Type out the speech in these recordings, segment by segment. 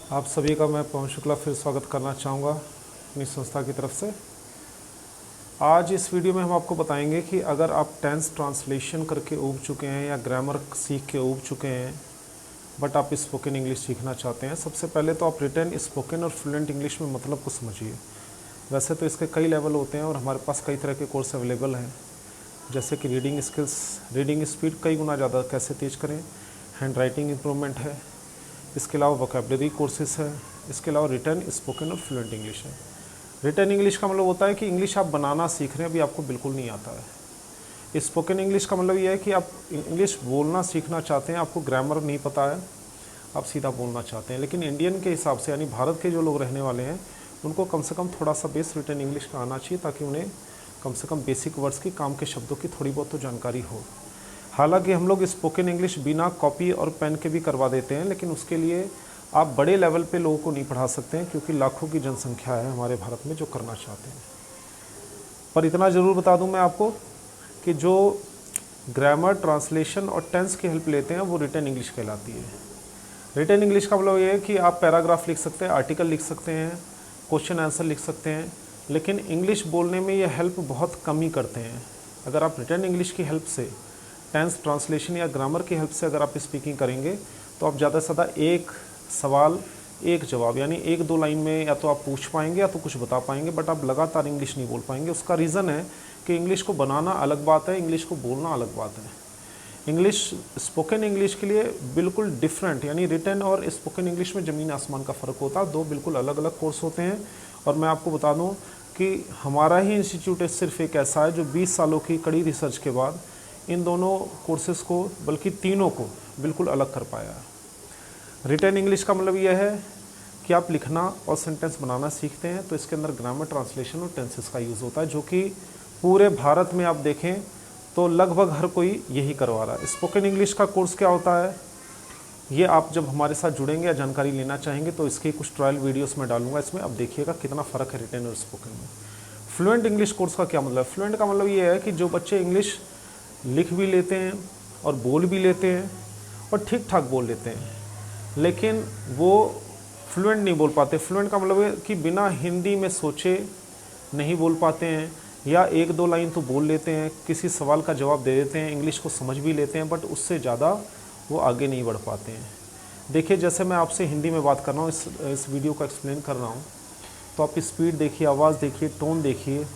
आप सभी का मैं पवन शुक्ला फिर स्वागत करना चाहूँगा अपनी संस्था की तरफ से। आज इस वीडियो में हम आपको बताएंगे कि अगर आप टेंस ट्रांसलेशन करके ऊब चुके हैं या ग्रामर सीख के ऊब चुके हैं बट आप स्पोकन इंग्लिश सीखना चाहते हैं, सबसे पहले तो आप रिटन, स्पोकन और फ्लुएंट इंग्लिश में मतलब को समझिए। वैसे तो इसके कई लेवल होते हैं और हमारे पास कई तरह के कोर्स अवेलेबल हैं, जैसे कि रीडिंग स्किल्स, रीडिंग स्पीड कई गुना ज़्यादा कैसे तेज़ करें, हैंड राइटिंग इम्प्रूवमेंट है, इसके अलावा वोकेबलरी कोर्सेज है, इसके अलावा रिटन, स्पोकन और फ्लुएंट इंग्लिश है। रिटन इंग्लिश का मतलब होता है कि इंग्लिश आप बनाना सीख रहे हैं, अभी आपको बिल्कुल नहीं आता है। स्पोकन इंग्लिश का मतलब ये है कि आप इंग्लिश बोलना सीखना चाहते हैं, आपको ग्रामर नहीं पता है, आप सीधा बोलना चाहते हैं। लेकिन इंडियन के हिसाब से यानी भारत के जो लोग रहने वाले हैं उनको कम से कम थोड़ा सा बेस रिटन इंग्लिश का आना चाहिए, ताकि उन्हें कम से कम बेसिक वर्ड्स की, काम के शब्दों की थोड़ी बहुत तो जानकारी हो। हालांकि हम लोग स्पोकन इंग्लिश बिना कॉपी और पेन के भी करवा देते हैं, लेकिन उसके लिए आप बड़े लेवल पे लोगों को नहीं पढ़ा सकते हैं, क्योंकि लाखों की जनसंख्या है हमारे भारत में जो करना चाहते हैं। पर इतना ज़रूर बता दूं मैं आपको कि जो ग्रामर, ट्रांसलेशन और टेंस की हेल्प लेते हैं वो रिटन इंग्लिश कहलाती है। रिटन इंग्लिश का मतलब ये है कि आप पैराग्राफ लिख सकते हैं, आर्टिकल लिख सकते हैं, क्वेश्चन आंसर लिख सकते हैं, लेकिन इंग्लिश बोलने में ये हेल्प बहुत कम ही करते हैं। अगर आप रिटन इंग्लिश की हेल्प से, टेंस, ट्रांसलेशन या ग्रामर की हेल्प से अगर आप स्पीकिंग करेंगे तो आप ज़्यादा से ज़्यादा एक सवाल एक जवाब यानी एक दो लाइन में या तो आप पूछ पाएंगे या तो कुछ बता पाएंगे, बट आप लगातार इंग्लिश नहीं बोल पाएंगे। उसका रीज़न है कि इंग्लिश को बनाना अलग बात है, इंग्लिश को बोलना अलग बात है। इंग्लिश, स्पोकन इंग्लिश के लिए बिल्कुल डिफरेंट, यानी रिटन और स्पोकन इंग्लिश में ज़मीन आसमान का फ़र्क होता है। दो बिल्कुल अलग अलग कोर्स होते हैं। और मैं आपको बता दूँ कि हमारा ही इंस्टीट्यूट सिर्फ एक ऐसा है जो 20 सालों की कड़ी रिसर्च के बाद इन दोनों कोर्सेज़ को, बल्कि तीनों को बिल्कुल अलग कर पाया है। रिटन इंग्लिश का मतलब यह है कि आप लिखना और सेंटेंस बनाना सीखते हैं, तो इसके अंदर ग्रामर, ट्रांसलेशन और टेंसेस का यूज़ होता है, जो कि पूरे भारत में आप देखें तो लगभग हर कोई यही करवा रहा है। स्पोकन इंग्लिश का कोर्स क्या होता है, ये आप जब हमारे साथ जुड़ेंगे या जानकारी लेना चाहेंगे तो इसके कुछ ट्रायल वीडियोस में डालूंगा, इसमें आप देखिएगा कितना फ़र्क है रिटन और स्पोकन में। फ्लुएंट इंग्लिश कोर्स का क्या मतलब है? फ्लुएंट का मतलब ये है कि जो बच्चे इंग्लिश लिख भी लेते हैं और बोल भी लेते हैं और ठीक ठाक बोल लेते हैं, लेकिन वो फ्लुएंट नहीं बोल पाते। फ्लुएंट का मतलब है कि बिना हिंदी में सोचे नहीं बोल पाते हैं, या एक दो लाइन तो बोल लेते हैं, किसी सवाल का जवाब दे देते हैं, इंग्लिश को समझ भी लेते हैं, बट उससे ज़्यादा वो आगे नहीं बढ़ पाते हैं। देखिए, जैसे मैं आपसे हिंदी में बात कर रहा हूँ, इस वीडियो को एक्सप्लेन कर रहा हूँ, तो आप स्पीड देखिए, आवाज़ देखिए, टोन देखिए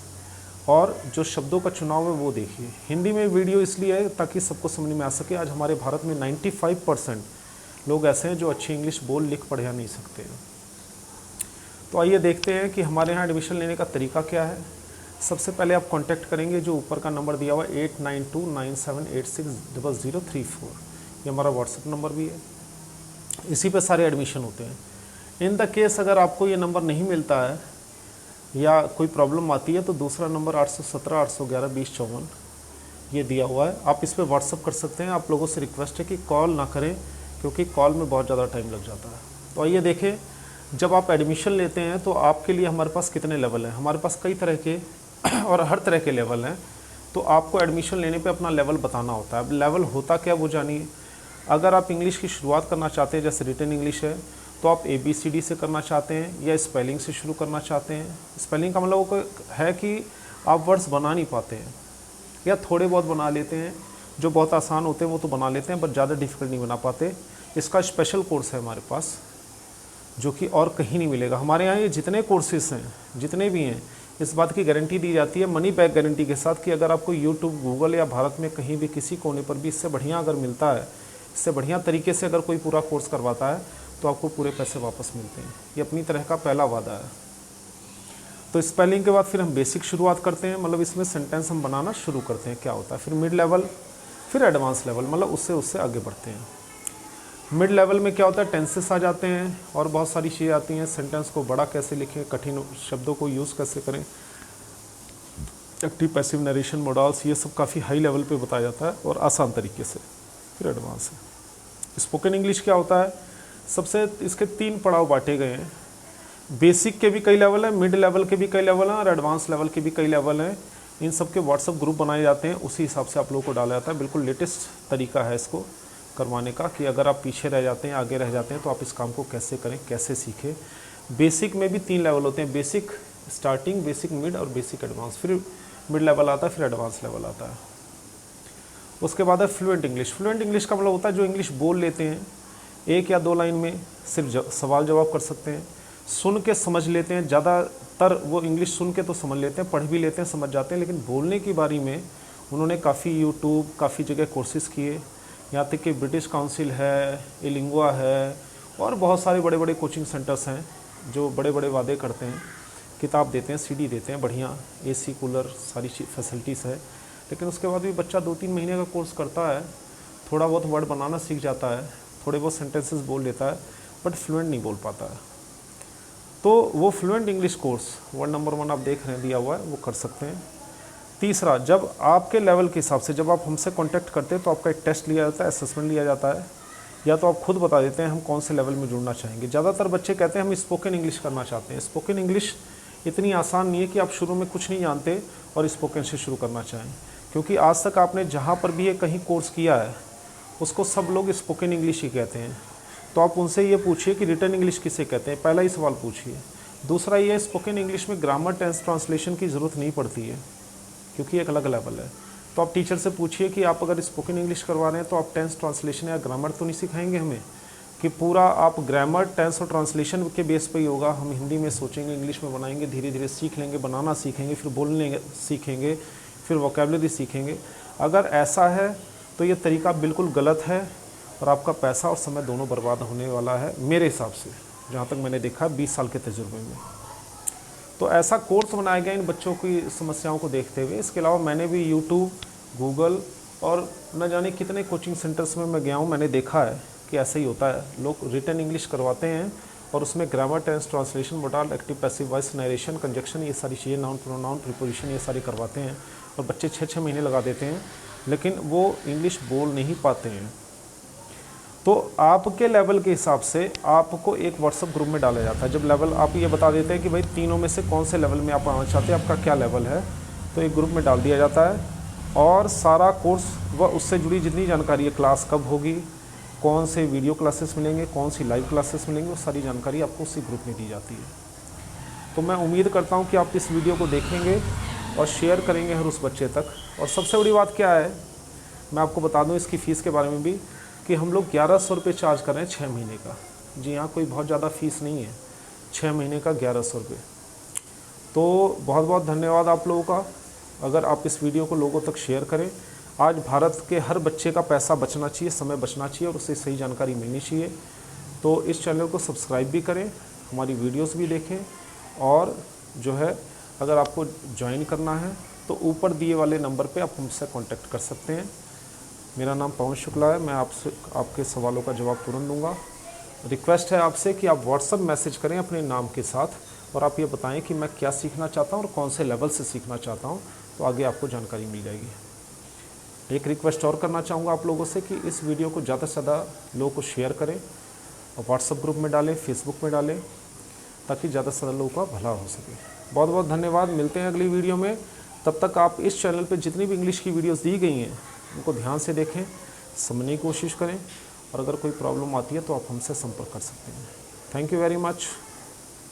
और जो शब्दों का चुनाव है वो देखिए। हिंदी में वीडियो इसलिए है ताकि सबको समझ में आ सके। आज हमारे भारत में 95% लोग ऐसे हैं जो अच्छी इंग्लिश बोल, लिख, पढ़ नहीं सकते हैं। तो आइए देखते हैं कि हमारे यहाँ एडमिशन लेने का तरीका क्या है। सबसे पहले आप कांटेक्ट करेंगे, जो ऊपर का नंबर दिया हुआ है 8929786034, ये हमारा व्हाट्सएप नंबर भी है, इसी पे सारे एडमिशन होते हैं। इन द केस अगर आपको ये नंबर नहीं मिलता है या कोई प्रॉब्लम आती है तो दूसरा नंबर 817-811-2054 ये दिया हुआ है, आप इस पर व्हाट्सअप कर सकते हैं। आप लोगों से रिक्वेस्ट है कि कॉल ना करें, क्योंकि कॉल में बहुत ज़्यादा टाइम लग जाता है। तो आइए देखें, जब आप एडमिशन लेते हैं तो आपके लिए हमारे पास कितने लेवल हैं। हमारे पास कई तरह के और हर तरह के लेवल हैं, तो आपको एडमिशन लेने पे अपना लेवल बताना होता है। अब लेवल होता क्या वो जानिए। अगर आप इंग्लिश की शुरुआत करना चाहते हैं, जैसे रिटन इंग्लिश है, तो आप ABCD से करना चाहते हैं या स्पेलिंग से शुरू करना चाहते हैं। स्पेलिंग का मतलब है कि आप वर्ड्स बना नहीं पाते हैं या थोड़े बहुत बना लेते हैं, जो बहुत आसान होते हैं वो तो बना लेते हैं, बट ज़्यादा डिफिकल्ट नहीं बना पाते। इसका स्पेशल कोर्स है हमारे पास, जो कि और कहीं नहीं मिलेगा। हमारे यहाँ ये जितने कोर्सेज हैं, जितने भी हैं, इस बात की गारंटी दी जाती है, मनी बैक गारंटी के साथ, कि अगर आपको यूट्यूब, गूगल या भारत में कहीं भी किसी कोने पर भी इससे बढ़िया अगर मिलता है, इससे बढ़िया तरीके से अगर कोई पूरा कोर्स करवाता है, तो आपको पूरे पैसे वापस मिलते हैं। ये अपनी तरह का पहला वादा है। तो स्पेलिंग के बाद फिर हम बेसिक शुरुआत करते हैं, मतलब इसमें सेंटेंस हम बनाना शुरू करते हैं, क्या होता है। फिर मिड लेवल, फिर एडवांस लेवल, मतलब उससे आगे बढ़ते हैं। मिड लेवल में क्या होता है, टेंसेस आ जाते हैं और बहुत सारी चीज़ें आती हैं। सेंटेंस को बड़ा कैसे लिखें, कठिन शब्दों को यूज़ कैसे करें, एक्टिव पैसिव नरेशन मॉडल्स, ये सब काफ़ी हाई लेवल पे बताया जाता है और आसान तरीके से। फिर एडवांस है। स्पोकन इंग्लिश क्या होता है, सबसे इसके 3 पड़ाव बांटे गए हैं। बेसिक के भी कई लेवल हैं, मिड लेवल के भी कई लेवल हैं और एडवांस लेवल के भी कई लेवल हैं। इन सब के व्हाट्सअप ग्रुप बनाए जाते हैं, उसी हिसाब से आप लोगों को डाला जाता है। बिल्कुल लेटेस्ट तरीका है इसको करवाने का कि अगर आप पीछे रह जाते हैं, आगे रह जाते हैं, तो आप इस काम को कैसे करें, कैसे सीखें। बेसिक में भी 3 लेवल होते हैं, बेसिक स्टार्टिंग, बेसिक मिड और बेसिक एडवांस। फिर मिड लेवल आता है, फिर एडवांस लेवल आता है। उसके बाद है फ्लुएंट इंग्लिश। फ्लुएंट इंग्लिश का मतलब होता है जो इंग्लिश बोल लेते हैं, 1 या 2 लाइन में सिर्फ सवाल जवाब कर सकते हैं, सुन के समझ लेते हैं। ज़्यादातर वो इंग्लिश सुन के तो समझ लेते हैं, पढ़ भी लेते हैं, समझ जाते हैं, लेकिन बोलने की बारी में उन्होंने काफ़ी यूट्यूब, काफ़ी जगह कोर्सेज़ किए। यहाँ तक कि ब्रिटिश काउंसिल है, इलिंगुआ है और बहुत सारे बड़े बड़े कोचिंग सेंटर्स हैं जो बड़े बड़े वादे करते हैं, किताब देते हैं, सीडी देते हैं, बढ़िया एसी, कूलर, सारी फैसिलिटीज़ है। लेकिन उसके बाद भी बच्चा 2-3 महीने का कोर्स करता है, थोड़ा बहुत वर्ड बनाना सीख जाता है, थोड़े बहुत सेंटेंसेस बोल लेता है, बट फ्लुएंट नहीं बोल पाता है। तो वो fluent English course word number 1 आप देख रहे हैं दिया हुआ है, वो कर सकते हैं। तीसरा, जब आपके लेवल के हिसाब से जब आप हमसे कांटेक्ट करते हैं तो आपका एक टेस्ट लिया जाता है, असेसमेंट लिया जाता है, या तो आप खुद बता देते हैं हम कौन से लेवल में जुड़ना चाहेंगे। ज़्यादातर बच्चे कहते हैं हम स्पोकन इंग्लिश करना चाहते हैं। स्पोकन इंग्लिश इतनी आसान नहीं है कि आप शुरू में कुछ नहीं जानते और स्पोकन से शुरू करना चाहें, क्योंकि आज तक आपने जहाँ पर भी ये कहीं कोर्स किया है उसको सब लोग स्पोकन इंग्लिश ही कहते हैं। तो आप उनसे ये पूछिए कि रिटन इंग्लिश किसे कहते हैं, पहला ही सवाल पूछिए। दूसरा ये, स्पोकन इंग्लिश में ग्रामर, टेंस, ट्रांसलेशन की ज़रूरत नहीं पड़ती है, क्योंकि एक अलग लेवल है। तो आप टीचर से पूछिए कि आप अगर स्पोकन इंग्लिश करवा रहे हैं तो आप टेंस, ट्रांसलेशन या ग्रामर तो नहीं सिखाएंगे हमें, कि पूरा आप ग्रामर, टेंस और ट्रांसलेशन के बेस पे ही होगा। हम हिंदी में सोचेंगे, इंग्लिश में बनाएंगे, धीरे धीरे सीख लेंगे, बनाना सीखेंगे, फिर बोलने सीखेंगे, फिर वोकैबुलरी सीखेंगे। अगर ऐसा है तो ये तरीका बिल्कुल गलत है और आपका पैसा और समय दोनों बर्बाद होने वाला है, मेरे हिसाब से, जहाँ तक मैंने देखा 20 साल के तजुर्बे में। तो ऐसा कोर्स बनाया गया इन बच्चों की समस्याओं को देखते हुए। इसके अलावा मैंने भी यूट्यूब, गूगल और न जाने कितने कोचिंग सेंटर्स में मैं गया हूँ, मैंने देखा है कि ऐसा ही होता है। लोग रिटन इंग्लिश करवाते हैं और उसमें grammar, tense, translation, modal, active, passive voice, narration, conjunction, ये सारी चीज़ें, नाउन, प्रोनाउन, प्रीपोजिशन, ये सारी करवाते हैं और बच्चे 6-6 महीने लगा देते हैं, लेकिन वो इंग्लिश बोल नहीं पाते हैं। तो आपके लेवल के हिसाब से आपको एक व्हाट्सएप ग्रुप में डाला जाता है। जब लेवल आप ये बता देते हैं कि भाई तीनों में से कौन से लेवल में आप आना चाहते हैं, आपका क्या लेवल है, तो एक ग्रुप में डाल दिया जाता है और सारा कोर्स व उससे जुड़ी जितनी जानकारी है, क्लास कब होगी, कौन से वीडियो क्लासेस मिलेंगे, कौन सी लाइव क्लासेस मिलेंगी, वो सारी जानकारी आपको उसी ग्रुप में दी जाती है। तो मैं उम्मीद करता हूँ कि आप इस वीडियो को देखेंगे और शेयर करेंगे हर उस बच्चे तक। और सबसे बड़ी बात क्या है, मैं आपको बता दूँ इसकी फ़ीस के बारे में भी, कि हम लोग 1100 रुपये चार्ज कर रहे हैं 6 महीने का। जी हाँ, कोई बहुत ज़्यादा फ़ीस नहीं है, 6 महीने का 1100 रुपये। तो बहुत बहुत धन्यवाद आप लोगों का। अगर आप इस वीडियो को लोगों तक शेयर करें। आज भारत के हर बच्चे का पैसा बचना चाहिए, समय बचना चाहिए और उससे सही जानकारी मिलनी चाहिए। तो इस चैनल को सब्सक्राइब भी करें, हमारी वीडियोस भी देखें, और जो है अगर आपको ज्वाइन करना है तो ऊपर दिए वाले नंबर पे आप हमसे कांटेक्ट कर सकते हैं। मेरा नाम पवन शुक्ला है, मैं आपके सवालों का जवाब तुरंत दूंगा। रिक्वेस्ट है आपसे कि आप व्हाट्सएप मैसेज करें अपने नाम के साथ और आप ये बताएं कि मैं क्या सीखना चाहता हूँ और कौन से लेवल से सीखना चाहता हूँ, तो आगे आपको जानकारी मिल जाएगी। एक रिक्वेस्ट और करना चाहूँगा आप लोगों से कि इस वीडियो को ज़्यादा से ज़्यादा लोगों को शेयर करें और व्हाट्सएप ग्रुप में डालें, फेसबुक में डालें, ताकि ज़्यादा से ज़्यादा लोगों का भला हो सके। बहुत बहुत धन्यवाद, मिलते हैं अगली वीडियो में। तब तक आप इस चैनल पे जितनी भी इंग्लिश की वीडियोस दी गई हैं उनको ध्यान से देखें, समझने की कोशिश करें, और अगर कोई प्रॉब्लम आती है तो आप हमसे संपर्क कर सकते हैं। Thank you very much.